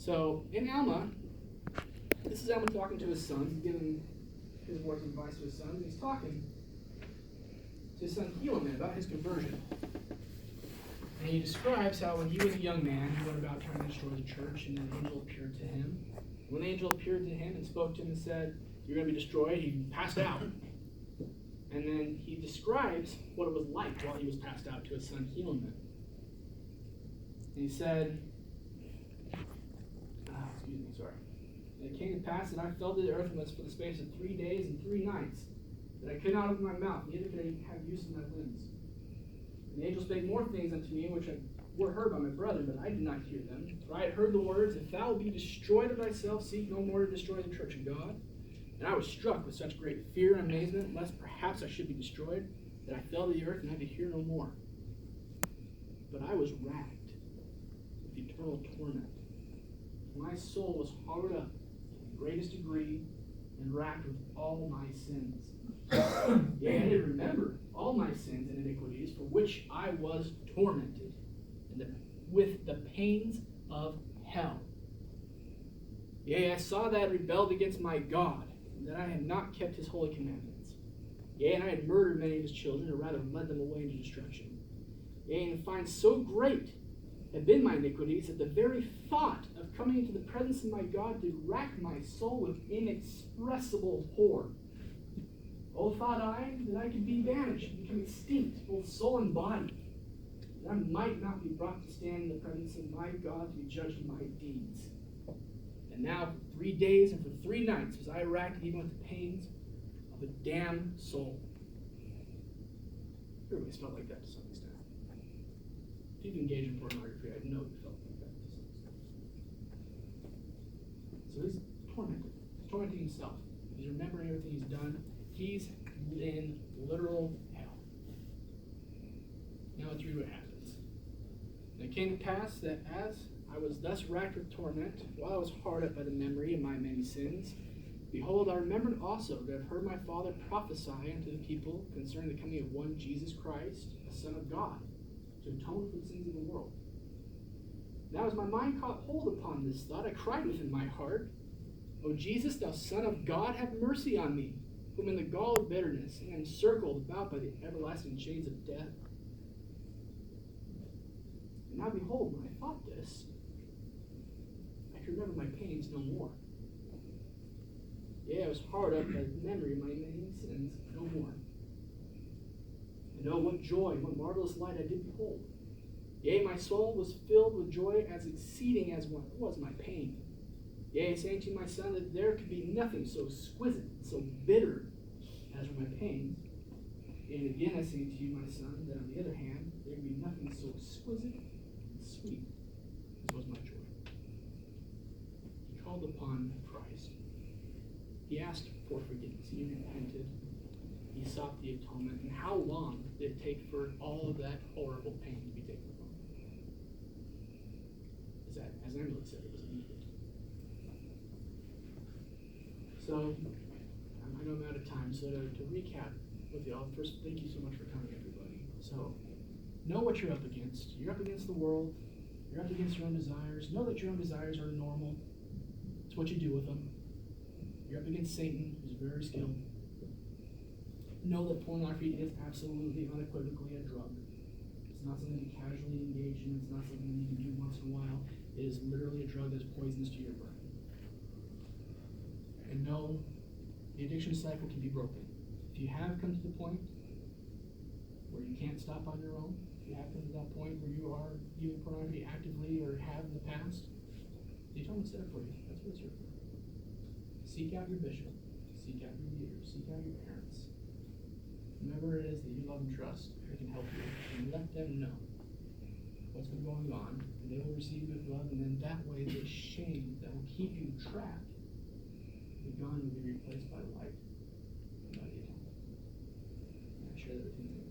So in Alma, this is Alma talking to his son. He's giving his words of advice to his son. And he's talking to his son Helaman about his conversion. And he describes how when he was a young man, he went about trying to destroy the church, and an angel appeared to him. When the angel appeared to him and spoke to him and said, "You're going to be destroyed," he passed out. And then he describes what it was like while he was passed out to his son Helaman. And he said, "And it came to pass that I fell to the earth and was for the space of 3 days and 3 nights, that I could not open my mouth, neither could I have use of my limbs. And the angel spake more things unto me, which were heard by my brethren, but I did not hear them. For I had heard the words, If thou be destroyed of thyself, seek no more to destroy the church of God. And I was struck with such great fear and amazement, lest perhaps I should be destroyed, that I fell to the earth and I could hear no more. But I was racked with eternal torment. My soul was harrowed up in the greatest degree, and racked with all my sins. Yea, I did remember all my sins and iniquities, for which I was tormented with the pains of hell. Yea, I saw that I had rebelled against my God, and that I had not kept his holy commandments. Yea, and I had murdered many of his children, or rather led them away into destruction. Yea, and find so great had been my iniquities, that the very thought of coming into the presence of my God did rack my soul with inexpressible horror. Oh, thought I, that I could be banished, become extinct, both soul and body, that I might not be brought to stand in the presence of my God to be judged of my deeds. And now for 3 days and for 3 nights was I racked even with the pains of a damned soul." Everybody's felt like that to some extent. If you've engaged in pornography, I know you felt like that to some extent. So he's tormented. He's tormenting himself. He's remembering everything he's done. He's in literal hell. Now let's read what happens. And it came to pass that as I was thus racked with torment, while I was hard up by the memory of my many sins, behold, I remembered also to have heard my father prophesy unto the people concerning the coming of one Jesus Christ, the Son of God, to atone for the sins of the world. Now as my mind caught hold upon this thought, I cried within my heart, O Jesus, thou Son of God, have mercy on me, whom in the gall of bitterness am encircled about by the everlasting chains of death. And now behold, when I thought this, I could remember my pains no more. Yea, I was hard up by the memory of my many sins no more. And oh, what joy, what marvelous light I did behold. Yea, my soul was filled with joy as exceeding as what was my pain. Yea, saying to my son that there could be nothing so exquisite, so bitter as were my pains. And again I say to you, my son, that on the other hand, there could be nothing so exquisite and sweet as was my joy. He called upon Christ. He asked for forgiveness. He repented. He sought the atonement. And how long did it take for all of that horrible pain to be taken from him? As Emily said, it was immediate. So, I know I'm out of time, so to recap with y'all, first, thank you so much for coming, everybody. So, know what you're up against. You're up against the world. You're up against your own desires. Know that your own desires are normal. It's what you do with them. You're up against Satan, who's very skilled. Know that pornography is absolutely, unequivocally a drug. It's not something you casually engage in. It's not something you can do once in a while. It is literally a drug that's poisonous to your brain. And know the addiction cycle can be broken. If you have come to the point where you can't stop on your own, if you have come to that point where you are viewing pornography actively or have in the past, the atonement's there for you. That's what it's here for. Seek out your bishop. Seek out your leaders. Seek out your parents. Whomever it is that you love and trust, they can help you. And let them know what's been going on. And they will receive good love. And then that way, the shame that will keep you trapped will be gone and will be replaced by light and by the atonement. And I share that with you.